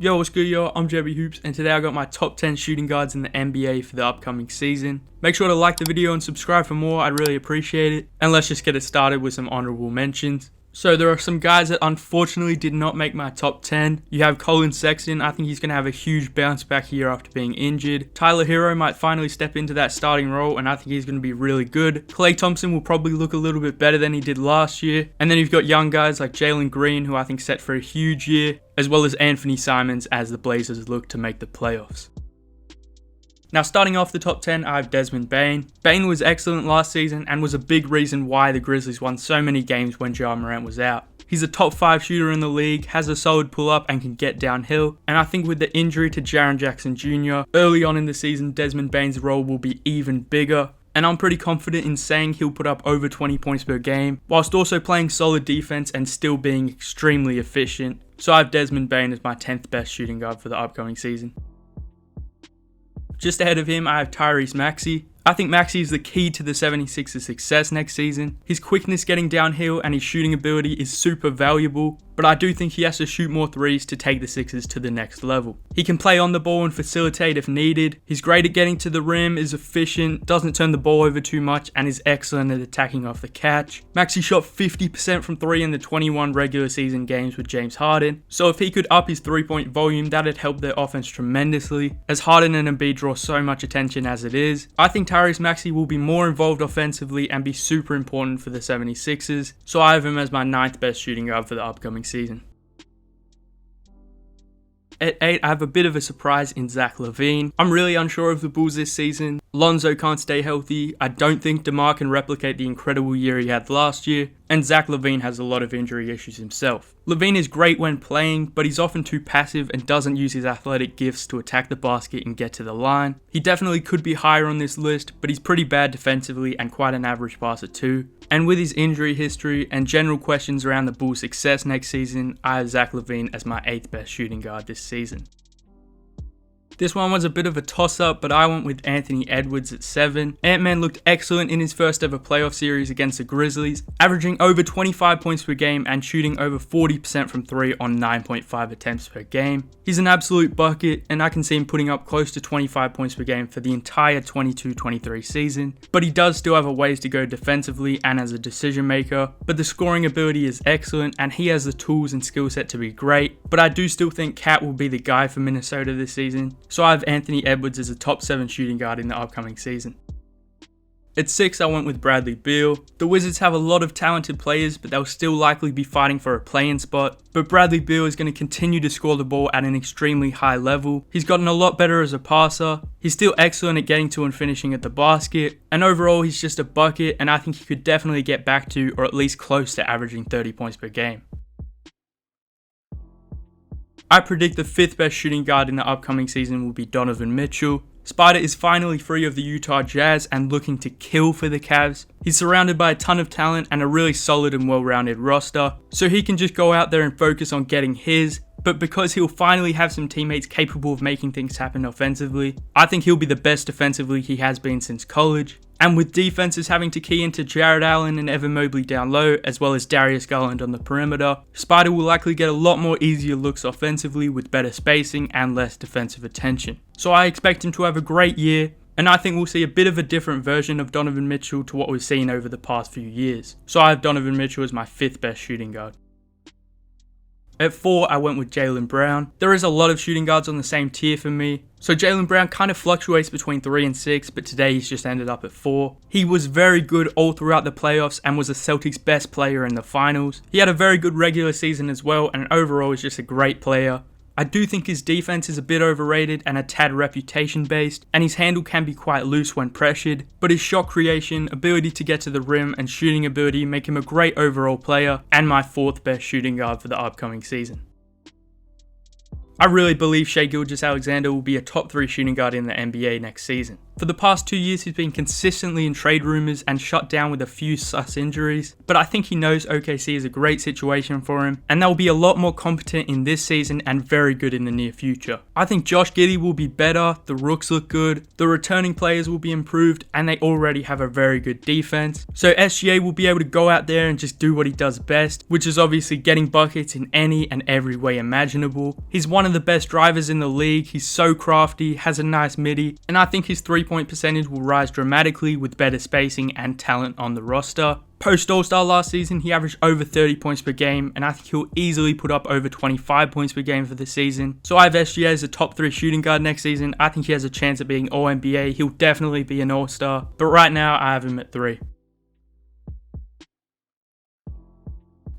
Yo, what's good, yo? I'm JBHOOPS, and today I got my top 10 shooting guards in the NBA for the upcoming season. Make sure to like the video and subscribe for more, I'd really appreciate it. And let's just get it started with some honorable mentions. So there are some guys that unfortunately did not make my top 10. You have Colin Sexton. I think he's going to have a huge bounce back here after being injured. Tyler Hero might finally step into that starting role, and I think he's going to be really good. Klay Thompson will probably look a little bit better than he did last year. And then you've got young guys like Jaylen Green, who I think set for a huge year, as well as Anthony Simons as the Blazers look to make the playoffs. Now, starting off the top 10, I have Desmond Bane. Bane was excellent last season and was a big reason why the Grizzlies won so many games when Ja Morant was out. He's a top 5 shooter in the league, has a solid pull-up and can get downhill. And I think with the injury to Jaren Jackson Jr. early on in the season, Desmond Bane's role will be even bigger. And I'm pretty confident in saying he'll put up over 20 points per game, whilst also playing solid defense and still being extremely efficient. So I have Desmond Bane as my 10th best shooting guard for the upcoming season. Just ahead of him, I have Tyrese Maxey. I think Maxey is the key to the 76ers' success next season. His quickness getting downhill and his shooting ability is super valuable, but I do think he has to shoot more threes to take the Sixers to the next level. He can play on the ball and facilitate if needed. He's great at getting to the rim, is efficient, doesn't turn the ball over too much, and is excellent at attacking off the catch. Maxey shot 50% from 3 in the 21 regular season games with James Harden, so if he could up his 3-point volume, that'd help their offense tremendously, as Harden and Embiid draw so much attention as it is. I think Tyrese Maxey will be more involved offensively and be super important for the 76ers, so I have him as my 9th best shooting guard for the upcoming season. At 8, I have a bit of a surprise in Zach LaVine. I'm really unsure of the Bulls this season. Lonzo can't stay healthy. I don't think DeMar can replicate the incredible year he had last year. And Zach LaVine has a lot of injury issues himself. LaVine is great when playing, but he's often too passive and doesn't use his athletic gifts to attack the basket and get to the line. He definitely could be higher on this list, but he's pretty bad defensively and quite an average passer too. And with his injury history and general questions around the Bulls' success next season, I have Zach LaVine as my 8th best shooting guard this season. This one was a bit of a toss-up, but I went with Anthony Edwards at 7. Ant-Man looked excellent in his first ever playoff series against the Grizzlies, averaging over 25 points per game and shooting over 40% from 3 on 9.5 attempts per game. He's an absolute bucket, and I can see him putting up close to 25 points per game for the entire 22-23 season, but he does still have a ways to go defensively and as a decision maker, but the scoring ability is excellent and he has the tools and skill set to be great, but I do still think Cat will be the guy for Minnesota this season. So I have Anthony Edwards as a top 7 shooting guard in the upcoming season. At 6, I went with Bradley Beal. The Wizards have a lot of talented players, but they'll still likely be fighting for a play-in spot. But Bradley Beal is going to continue to score the ball at an extremely high level. He's gotten a lot better as a passer. He's still excellent at getting to and finishing at the basket. And overall, he's just a bucket, and I think he could definitely get back to, or at least close to, averaging 30 points per game. I predict the 5th best shooting guard in the upcoming season will be Donovan Mitchell. Spider is finally free of the Utah Jazz and looking to kill for the Cavs. He's surrounded by a ton of talent and a really solid and well-rounded roster, so he can just go out there and focus on getting his, but because he'll finally have some teammates capable of making things happen offensively, I think he'll be the best defensively he has been since college. And with defenses having to key into Jarrett Allen and Evan Mobley down low, as well as Darius Garland on the perimeter, Spider will likely get a lot more easier looks offensively with better spacing and less defensive attention. So I expect him to have a great year, and I think we'll see a bit of a different version of Donovan Mitchell to what we've seen over the past few years. So I have Donovan Mitchell as my 5th best shooting guard. At 4, I went with Jaylen Brown. There is a lot of shooting guards on the same tier for me, so Jaylen Brown kind of fluctuates between 3 and 6, but today he's just ended up at 4. He was very good all throughout the playoffs and was the Celtics' best player in the finals. He had a very good regular season as well, and overall is just a great player. I do think his defense is a bit overrated and a tad reputation based, and his handle can be quite loose when pressured, but his shot creation, ability to get to the rim, and shooting ability make him a great overall player and my 4th best shooting guard for the upcoming season. I really believe Shai Gilgeous-Alexander will be a top 3 shooting guard in the NBA next season. For the past 2 years, he's been consistently in trade rumors and shut down with a few sus injuries, but I think he knows OKC is a great situation for him, and they'll be a lot more competent in this season and very good in the near future. I think Josh Giddey will be better, the rooks look good, the returning players will be improved, and they already have a very good defense. So SGA will be able to go out there and just do what he does best, which is obviously getting buckets in any and every way imaginable. He's one of the best drivers in the league, he's so crafty, has a nice midi, and I think his 3-point percentage will rise dramatically with better spacing and talent on the roster. Post All-Star last season, he averaged over 30 points per game, and I think he'll easily put up over 25 points per game for the season. So I have SGA as a top 3 shooting guard next season. I think he has a chance at being All-NBA. He'll definitely be an All-Star, but right now I have him at 3.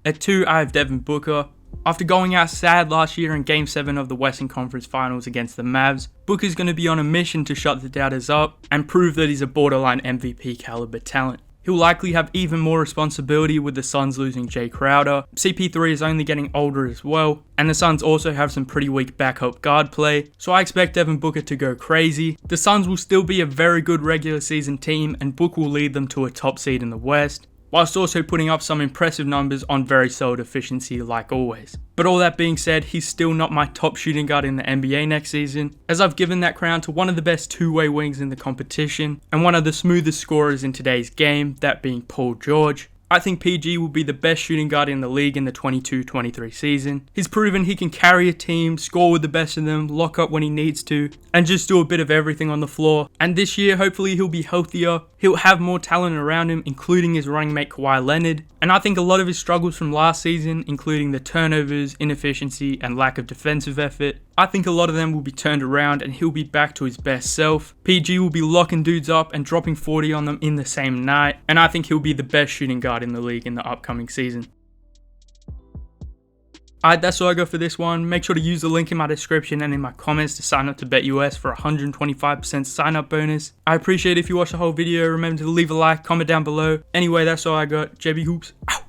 At 2, I have Devin Booker. After going out sad last year in Game 7 of the Western Conference Finals against the Mavs, Booker's going to be on a mission to shut the doubters up and prove that he's a borderline MVP caliber talent. He'll likely have even more responsibility with the Suns losing Jay Crowder. CP3 is only getting older as well, and the Suns also have some pretty weak backup guard play, so I expect Devin Booker to go crazy. The Suns will still be a very good regular season team, and Booker will lead them to a top seed in the West, whilst also putting up some impressive numbers on very solid efficiency like always. But all that being said, he's still not my top shooting guard in the NBA next season, as I've given that crown to one of the best two-way wings in the competition, and one of the smoothest scorers in today's game, that being Paul George. I think PG will be the best shooting guard in the league in the 22-23 season. He's proven he can carry a team, score with the best of them, lock up when he needs to, and just do a bit of everything on the floor. And this year, hopefully he'll be healthier, he'll have more talent around him, including his running mate Kawhi Leonard. And I think a lot of his struggles from last season, including the turnovers, inefficiency, and lack of defensive effort, I think a lot of them will be turned around and he'll be back to his best self. PG will be locking dudes up and dropping 40 on them in the same night, and I think he'll be the best shooting guard in the league in the upcoming season. Alright, that's all I got for this one. Make sure to use the link in my description and in my comments to sign up to BetUS for a 125% sign up bonus. I appreciate it if you watch the whole video. Remember to leave a like, comment down below. Anyway, that's all I got. JBHOOPS, out.